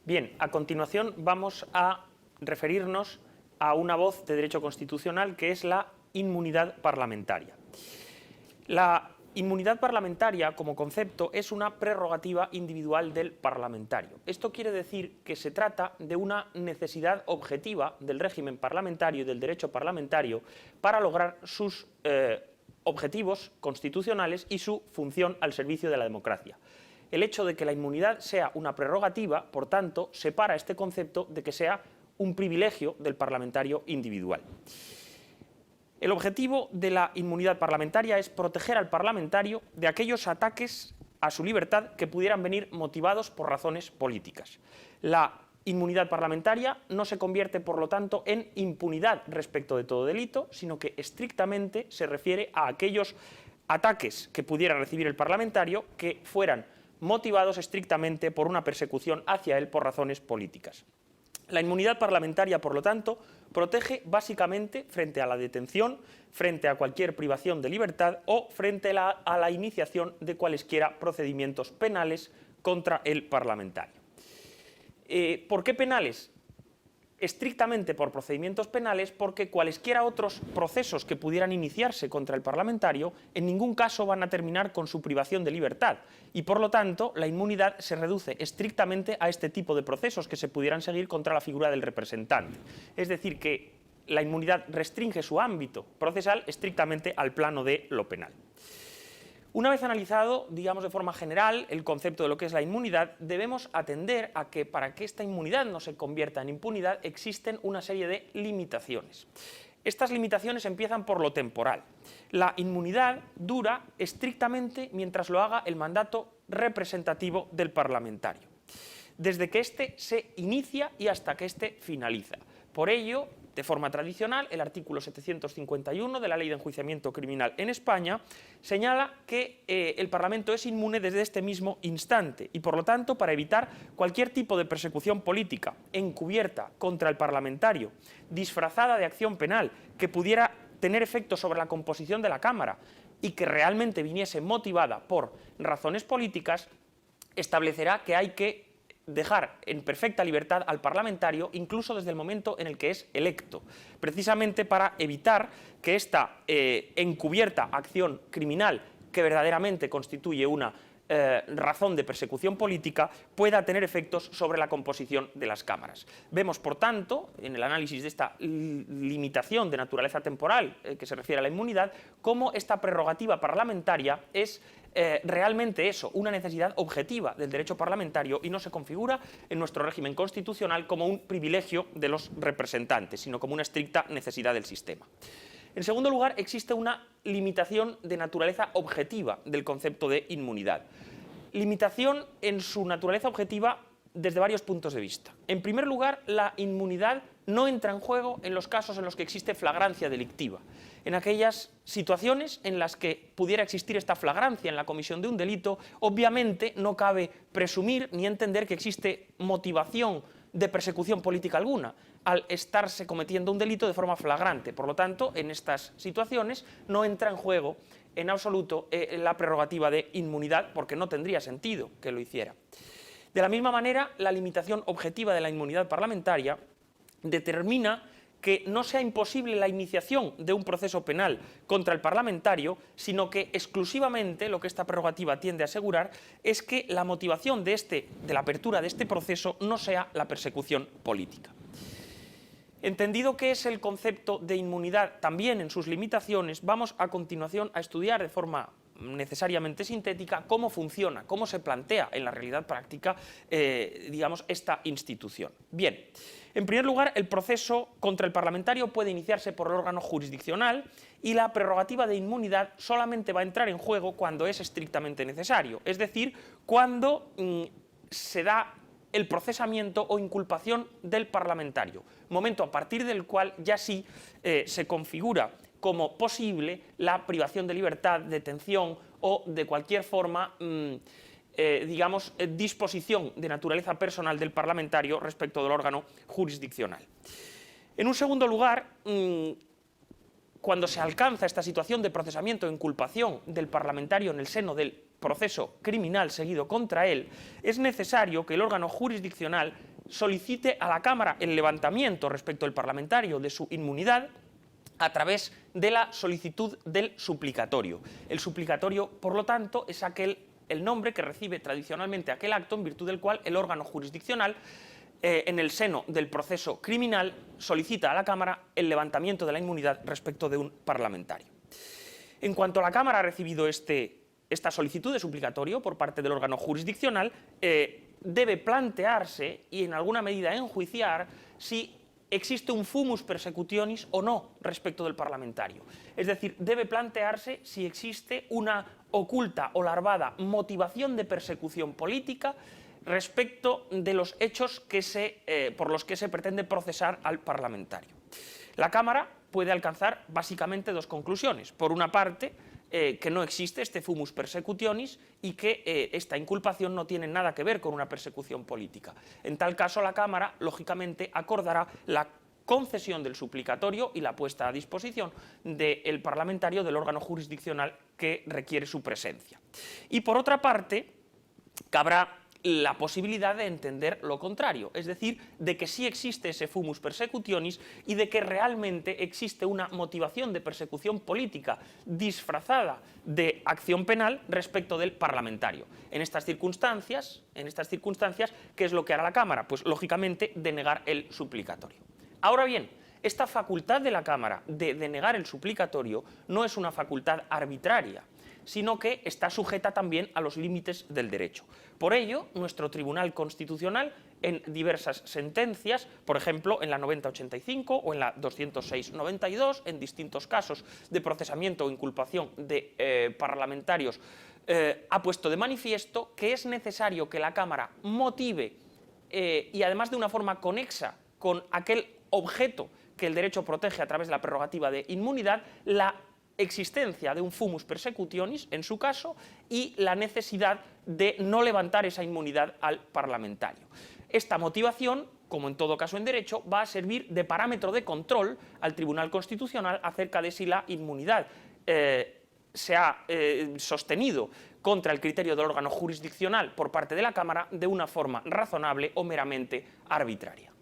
Bien, a continuación vamos a referirnos a una voz de derecho constitucional que es la inmunidad parlamentaria. La inmunidad parlamentaria, como concepto, es una prerrogativa individual del parlamentario. Esto quiere decir que se trata de una necesidad objetiva del régimen parlamentario y del derecho parlamentario para lograr sus objetivos constitucionales y su función al servicio de la democracia. El hecho de que la inmunidad sea una prerrogativa, por tanto, separa este concepto de que sea un privilegio del parlamentario individual. El objetivo de la inmunidad parlamentaria es proteger al parlamentario de aquellos ataques a su libertad que pudieran venir motivados por razones políticas. La inmunidad parlamentaria no se convierte, por lo tanto, en impunidad respecto de todo delito, sino que estrictamente se refiere a aquellos ataques que pudiera recibir el parlamentario que fueran motivados estrictamente por una persecución hacia él por razones políticas. La inmunidad parlamentaria, por lo tanto, protege básicamente frente a la detención, frente a cualquier privación de libertad o frente a la iniciación de cualesquiera procedimientos penales contra el parlamentario. ¿Por qué penales? Estrictamente por procedimientos penales, porque cualesquiera otros procesos que pudieran iniciarse contra el parlamentario en ningún caso van a terminar con su privación de libertad y por lo tanto la inmunidad se reduce estrictamente a este tipo de procesos que se pudieran seguir contra la figura del representante. Es decir, que la inmunidad restringe su ámbito procesal estrictamente al plano de lo penal. Una vez analizado, digamos de forma general, el concepto de lo que es la inmunidad, debemos atender a que para que esta inmunidad no se convierta en impunidad existen una serie de limitaciones. Estas limitaciones empiezan por lo temporal. La inmunidad dura estrictamente mientras lo haga el mandato representativo del parlamentario, desde que éste se inicia y hasta que éste finaliza. Por ello, de forma tradicional, el artículo 751 de la Ley de Enjuiciamiento Criminal en España señala que el Parlamento es inmune desde este mismo instante y, por lo tanto, para evitar cualquier tipo de persecución política encubierta contra el parlamentario, disfrazada de acción penal, que pudiera tener efecto sobre la composición de la Cámara y que realmente viniese motivada por razones políticas, establecerá que hay que dejar en perfecta libertad al parlamentario incluso desde el momento en el que es electo, precisamente para evitar que esta encubierta acción criminal que verdaderamente constituye una razón de persecución política pueda tener efectos sobre la composición de las cámaras. Vemos, por tanto, en el análisis de esta limitación de naturaleza temporal que se refiere a la inmunidad, cómo esta prerrogativa parlamentaria es realmente eso, una necesidad objetiva del derecho parlamentario y no se configura en nuestro régimen constitucional como un privilegio de los representantes, sino como una estricta necesidad del sistema. En segundo lugar, existe una limitación de naturaleza objetiva del concepto de inmunidad. Limitación en su naturaleza objetiva desde varios puntos de vista. En primer lugar, la inmunidad no entra en juego en los casos en los que existe flagrancia delictiva. En aquellas situaciones en las que pudiera existir esta flagrancia en la comisión de un delito, obviamente no cabe presumir ni entender que existe motivación de persecución política alguna al estarse cometiendo un delito de forma flagrante. Por lo tanto, en estas situaciones no entra en juego en absoluto la prerrogativa de inmunidad, porque no tendría sentido que lo hiciera. De la misma manera, la limitación objetiva de la inmunidad parlamentaria determina que no sea imposible la iniciación de un proceso penal contra el parlamentario, sino que exclusivamente lo que esta prerrogativa tiende a asegurar es que la motivación de la apertura de este proceso no sea la persecución política. Entendido qué es el concepto de inmunidad también en sus limitaciones, vamos a continuación a estudiar de forma necesariamente sintética cómo funciona, cómo se plantea en la realidad práctica, digamos, esta institución. Bien, en primer lugar, el proceso contra el parlamentario puede iniciarse por el órgano jurisdiccional y la prerrogativa de inmunidad solamente va a entrar en juego cuando es estrictamente necesario, es decir, cuando se da el procesamiento o inculpación del parlamentario, momento a partir del cual ya sí se configura como posible la privación de libertad, detención o de cualquier forma, digamos, disposición de naturaleza personal del parlamentario respecto del órgano jurisdiccional. En un segundo lugar, cuando se alcanza esta situación de procesamiento o inculpación del parlamentario en el seno del proceso criminal seguido contra él, es necesario que el órgano jurisdiccional solicite a la Cámara el levantamiento respecto al parlamentario de su inmunidad a través de la solicitud del suplicatorio. El suplicatorio, por lo tanto, es el nombre que recibe tradicionalmente aquel acto en virtud del cual el órgano jurisdiccional, en el seno del proceso criminal, solicita a la Cámara el levantamiento de la inmunidad respecto de un parlamentario. En cuanto la Cámara ha recibido esta solicitud de suplicatorio por parte del órgano jurisdiccional, debe plantearse y en alguna medida enjuiciar si existe un fumus persecutionis o no respecto del parlamentario. Es decir, debe plantearse si existe una oculta o larvada motivación de persecución política respecto de los hechos por los que se pretende procesar al parlamentario. La Cámara puede alcanzar básicamente dos conclusiones. Por una parte, que no existe este fumus persecutionis y que esta inculpación no tiene nada que ver con una persecución política. En tal caso, la Cámara, lógicamente, acordará la concesión del suplicatorio y la puesta a disposición del parlamentario del órgano jurisdiccional que requiere su presencia. Y por otra parte, cabrá la posibilidad de entender lo contrario, es decir, de que sí existe ese fumus persecutionis y de que realmente existe una motivación de persecución política disfrazada de acción penal respecto del parlamentario. En estas circunstancias, ¿qué es lo que hará la Cámara? Pues, lógicamente, denegar el suplicatorio. Ahora bien, esta facultad de la Cámara de denegar el suplicatorio no es una facultad arbitraria, sino que está sujeta también a los límites del derecho. Por ello, nuestro Tribunal Constitucional, en diversas sentencias, por ejemplo, en la 9085 o en la 206-92, en distintos casos de procesamiento o inculpación de parlamentarios, ha puesto de manifiesto que es necesario que la Cámara motive, y además de una forma conexa con aquel objeto que el derecho protege a través de la prerrogativa de inmunidad, la existencia de un fumus persecutionis, en su caso, y la necesidad de no levantar esa inmunidad al parlamentario. Esta motivación, como en todo caso en derecho, va a servir de parámetro de control al Tribunal Constitucional acerca de si la inmunidad se ha sostenido contra el criterio del órgano jurisdiccional por parte de la Cámara de una forma razonable o meramente arbitraria.